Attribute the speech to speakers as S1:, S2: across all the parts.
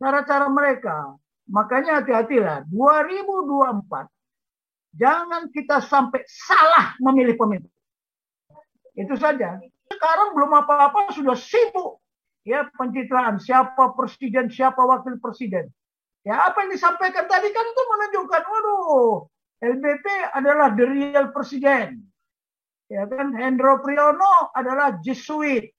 S1: cara-cara mereka. Makanya hati-hatilah. 2024 jangan kita sampai salah memilih pemimpin. Itu saja. Sekarang belum apa-apa sudah sibuk ya pencitraan siapa presiden, siapa wakil presiden. Ya apa yang disampaikan tadi kan itu menunjukkan, waduh, LBP adalah the real presiden. Ya kan, Hendro Priyono adalah Jesuit.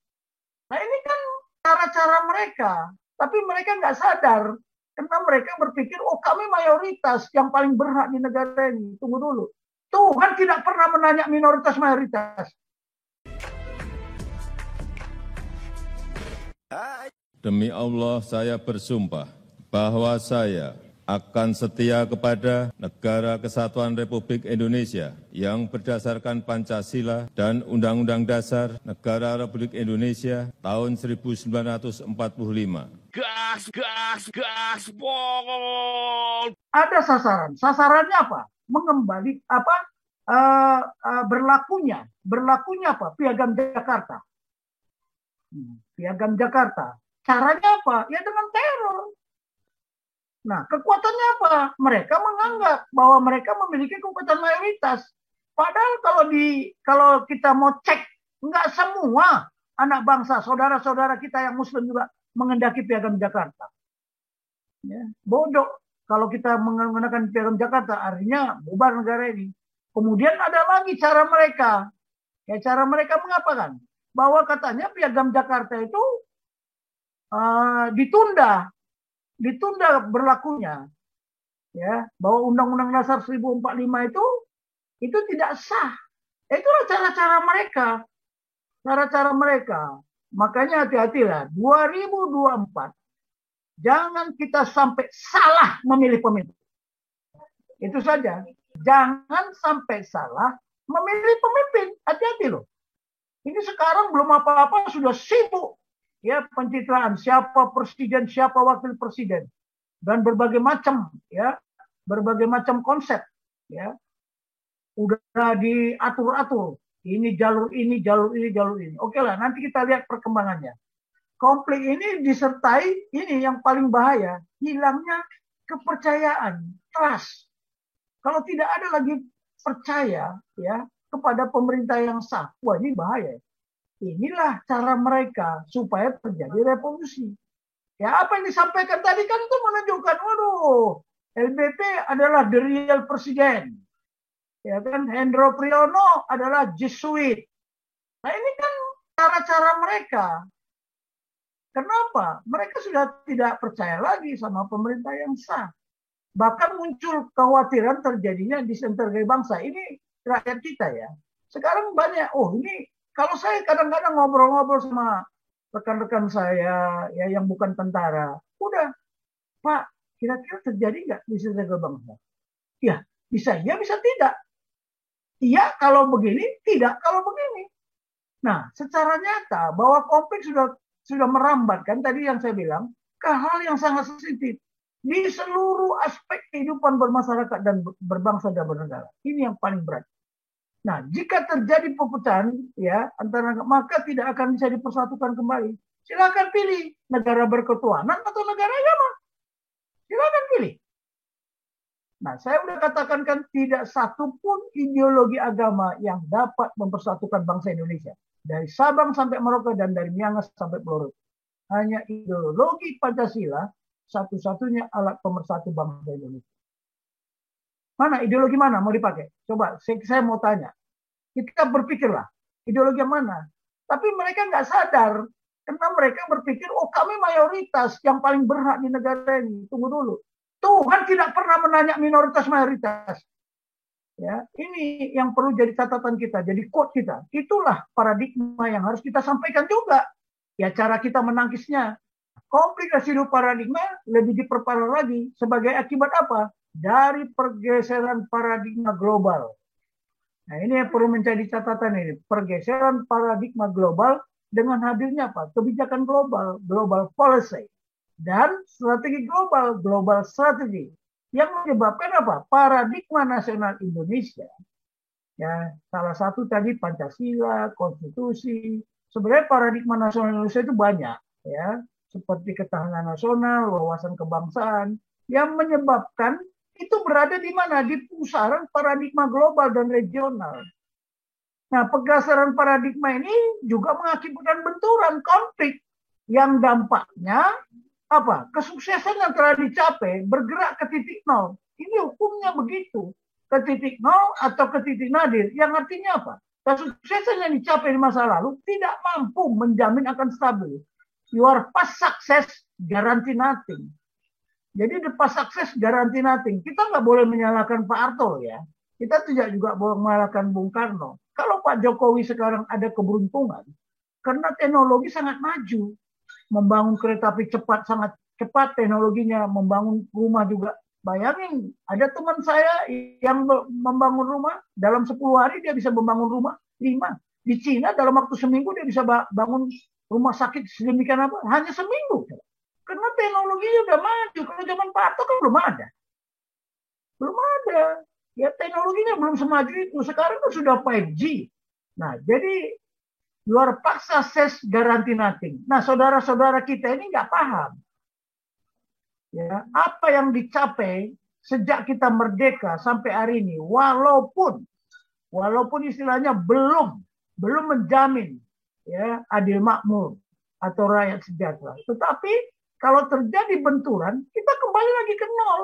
S1: Nah ini kan cara-cara mereka, tapi mereka nggak sadar karena mereka berpikir, oh kami mayoritas yang paling berhak di negara ini. Tunggu dulu, Tuhan tidak pernah menanya minoritas mayoritas.
S2: Demi Allah saya bersumpah bahwa saya akan setia kepada Negara Kesatuan Republik Indonesia yang berdasarkan Pancasila dan Undang-Undang Dasar Negara Republik Indonesia tahun 1945.
S3: Gas, gas, gas, bol.
S1: Ada sasaran. Sasarannya apa? Mengembali apa? Berlakunya apa? Piagam Jakarta. Piagam Jakarta. Caranya apa? Ya dengan teror. Nah, kekuatannya apa? Mereka menganggap bahwa mereka memiliki kekuatan mayoritas. Padahal kalau kita mau cek, nggak semua anak bangsa, saudara-saudara kita yang Muslim juga mengendaki Piagam Jakarta. Ya, bodoh kalau kita menggunakan Piagam Jakarta, artinya bubar negara ini. Kemudian ada lagi cara mereka. Ya, cara mereka mengapakan? Bahwa katanya Piagam Jakarta itu ditunda berlakunya, ya, bahwa Undang-Undang Dasar 1045 itu tidak sah. Itulah cara-cara mereka. Makanya hati-hatilah. 2024 jangan kita sampai salah memilih pemimpin. Itu saja. Jangan sampai salah memilih pemimpin. Hati-hati loh. Ini sekarang belum apa-apa sudah sibuk ya pencitraan siapa presiden, siapa wakil presiden, dan berbagai macam konsep ya udah diatur-atur, ini jalur ini, jalur ini, jalur ini. Oke lah, nanti kita lihat perkembangannya. Konflik ini disertai ini yang paling bahaya, hilangnya kepercayaan, trust. Kalau tidak ada lagi percaya ya kepada pemerintah yang sah, wah ini bahaya. Inilah cara mereka supaya terjadi revolusi. Ya apa yang disampaikan tadi kan itu menunjukkan, waduh, LBP adalah the real presiden. Ya kan, Hendro Priyono adalah Jesuit. Nah ini kan cara-cara mereka. Kenapa? Mereka sudah tidak percaya lagi sama pemerintah yang sah. Bahkan muncul kekhawatiran terjadinya disintegrasi bangsa. Ini rakyat kita ya. Sekarang banyak, oh ini kalau saya kadang-kadang ngobrol-ngobrol sama rekan-rekan saya ya yang bukan tentara, udah, Pak, kira-kira terjadi nggak disintegrasi bangsa? Ya, bisa iya, bisa tidak. Iya kalau begini, tidak kalau begini. Nah, secara nyata bahwa konflik sudah merambat kan tadi yang saya bilang ke hal yang sangat sensitif di seluruh aspek kehidupan bermasyarakat dan berbangsa dan bernegara. Ini yang paling berat. Nah, jika terjadi perpecahan ya antara, maka tidak akan bisa dipersatukan kembali. Silakan pilih negara berketuhanan atau negara agama. Silakan pilih. Nah, saya sudah katakan kan tidak satupun ideologi agama yang dapat mempersatukan bangsa Indonesia. Dari Sabang sampai Merauke dan dari Miangas sampai Pulau Rote. Hanya ideologi Pancasila satu-satunya alat pemersatu bangsa Indonesia. Mana ideologi mana mau dipakai? Coba saya mau tanya. Kita berpikirlah ideologi yang mana. Tapi mereka nggak sadar karena mereka berpikir, oh kami mayoritas yang paling berhak di negara ini. Tunggu dulu. Tuhan tidak pernah menanya minoritas mayoritas. Ya, ini yang perlu jadi catatan kita, jadi quote kita. Itulah paradigma yang harus kita sampaikan juga. Ya cara kita menangkisnya. Komplikasi paradigma lebih diperparah lagi sebagai akibat apa? Dari pergeseran paradigma global. Nah ini yang perlu menjadi catatan ini. Pergeseran paradigma global dengan hadirnya apa? Kebijakan global, global policy. Dan strategi global, global strategi. Yang menyebabkan apa? Paradigma nasional Indonesia. Ya, salah satu tadi Pancasila, konstitusi. Sebenarnya paradigma nasional Indonesia itu banyak. Ya, seperti ketahanan nasional, wawasan kebangsaan, yang menyebabkan itu berada di mana? Di pusaran paradigma global dan regional. Nah, pergeseran paradigma ini juga mengakibatkan benturan konflik yang dampaknya apa? Kesuksesan yang telah dicapai bergerak ke titik nol. Ini hukumnya begitu. Ke titik nol atau ke titik nadir. Yang artinya apa? Kesuksesan yang dicapai di masa lalu tidak mampu menjamin akan stabil. Your past success guarantee nothing. Jadi the past success guarantee nothing. Kita nggak boleh menyalahkan Pak Harto ya. Kita tidak juga boleh menyalahkan Bung Karno. Kalau Pak Jokowi sekarang ada keberuntungan, karena teknologi sangat maju, membangun kereta api cepat, sangat cepat teknologinya, membangun rumah juga. Bayangin, ada teman saya yang membangun rumah, dalam 10 hari dia bisa membangun rumah 5. Di Cina dalam waktu seminggu dia bisa bangun rumah sakit sedemikian apa? Hanya seminggu. Karena teknologinya udah maju. Kalau zaman Pak Harto kan belum ada. Belum ada. Ya teknologinya belum semaju itu. Sekarang kan sudah 5G. Nah, jadi luar paksa ses garanti nothing. Nah, saudara-saudara kita ini nggak paham. Ya, apa yang dicapai sejak kita merdeka sampai hari ini, walaupun istilahnya belum menjamin ya adil makmur atau rakyat sejahtera. Tetapi kalau terjadi benturan, kita kembali lagi ke nol.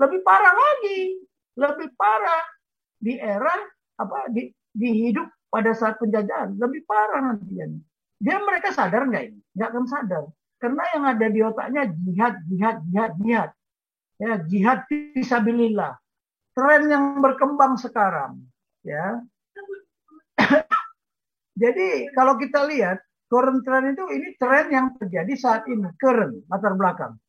S1: Lebih parah lagi. Lebih parah di era di hidup pada saat penjajahan, lebih parah nantinya. Mereka sadar nggak ini? Nggak akan sadar, karena yang ada di otaknya jihad. Ya, jihad fisabilillah. Tren yang berkembang sekarang, ya. Jadi kalau kita lihat current trend itu, ini tren yang terjadi saat ini, current latar belakang.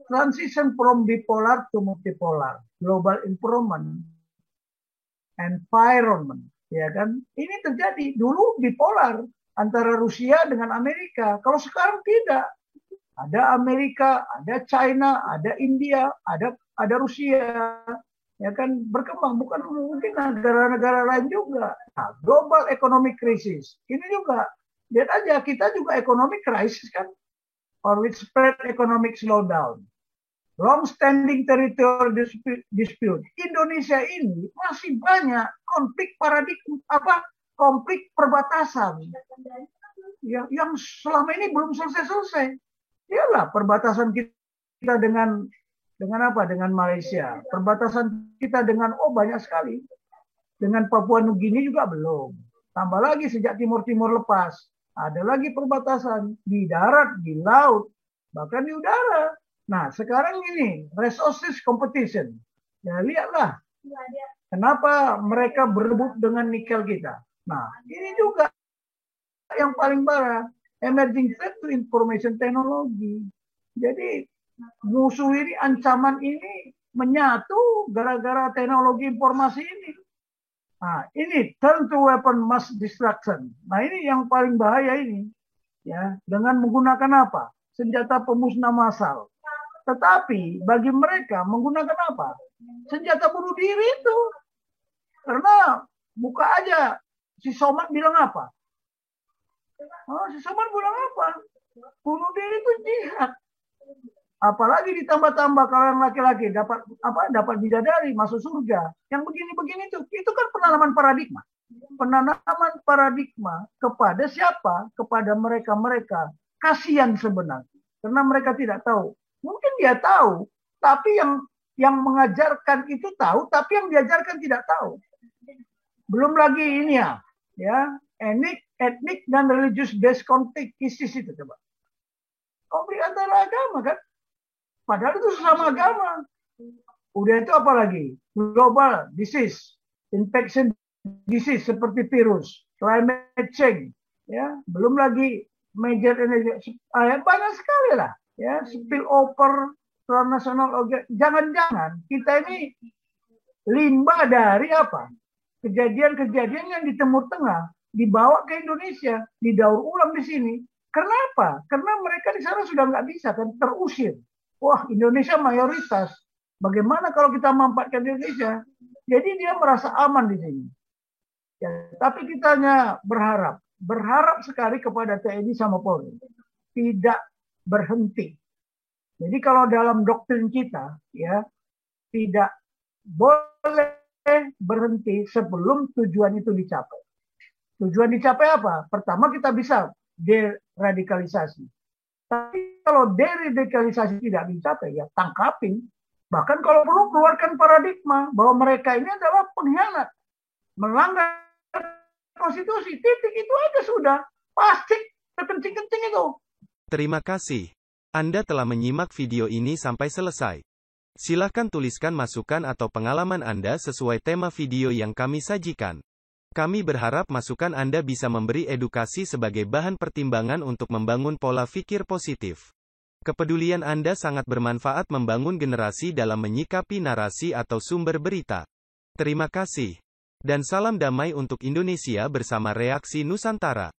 S1: Transition from bipolar to multipolar, global improvement, environment, ya kan? Ini terjadi dulu bipolar antara Rusia dengan Amerika. Kalau sekarang tidak, ada Amerika, ada China, ada India, ada Rusia, ya kan? Berkembang, bukan mungkin negara-negara lain juga. Nah, global economic crisis, ini juga lihat aja, kita juga economic crisis kan, or with spread economic slowdown. Long-standing territorial dispute. Indonesia ini masih banyak konflik konflik perbatasan yang selama ini belum selesai. Iyalah perbatasan kita dengan Malaysia, perbatasan kita dengan banyak sekali. Dengan Papua Nugini juga belum. Tambah lagi sejak Timur lepas, ada lagi perbatasan di darat, di laut, bahkan di udara. Nah, sekarang ini resources competition. Ya, lihatlah kenapa mereka berebut dengan nikel kita. Nah, ini juga yang paling parah, emerging threat to information technology. Jadi musuh ini, ancaman ini menyatu gara-gara teknologi informasi ini. Nah, ini turn to weapon mass destruction. Nah, ini yang paling bahaya ini. Ya, dengan menggunakan apa? Senjata pemusnah massal. Tetapi bagi mereka menggunakan apa? Senjata bunuh diri itu. Karena buka aja, si Somad bilang apa? Si Somad bilang apa? Bunuh diri itu jihad. Apalagi ditambah-tambah kalau yang laki-laki dapat bidadari masuk surga. Yang begini-begini itu kan penanaman paradigma. Penanaman paradigma kepada siapa? Kepada mereka-mereka. Kasihan sebenarnya. Karena mereka tidak tahu. Mungkin dia tahu, tapi yang mengajarkan itu tahu, tapi yang diajarkan tidak tahu. Belum lagi ini ya ethnic dan religious based conflict ISIS itu coba. Konflik antara agama kan, padahal itu sesama agama. Udah itu apa lagi? Global disease, infection disease seperti virus, climate change, ya, belum lagi major energy, banyak sekali lah. Ya, spill over transnational. Jangan-jangan kita ini limbah dari apa? Kejadian-kejadian yang di Timur Tengah dibawa ke Indonesia, didaur ulang di sini. Kenapa? Karena mereka di sana sudah nggak bisa kan, terusir. Wah, Indonesia mayoritas. Bagaimana kalau kita mampatkan Indonesia? Jadi dia merasa aman di sini. Ya, tapi kita hanya berharap sekali kepada TNI sama Polri. Tidak berhenti. Jadi kalau dalam doktrin kita, ya, tidak boleh berhenti sebelum tujuan itu dicapai. Tujuan dicapai apa? Pertama, kita bisa deradikalisasi. Tapi kalau deradikalisasi tidak dicapai, ya tangkapin. Bahkan kalau perlu keluarkan paradigma bahwa mereka ini adalah pengkhianat, melanggar konstitusi. Titik itu aja sudah. Pasti kekencing-kencing itu.
S4: Terima kasih. Anda telah menyimak video ini sampai selesai. Silahkan tuliskan masukan atau pengalaman Anda sesuai tema video yang kami sajikan. Kami berharap masukan Anda bisa memberi edukasi sebagai bahan pertimbangan untuk membangun pola pikir positif. Kepedulian Anda sangat bermanfaat membangun generasi dalam menyikapi narasi atau sumber berita. Terima kasih. Dan salam damai untuk Indonesia bersama Reaksi Nusantara.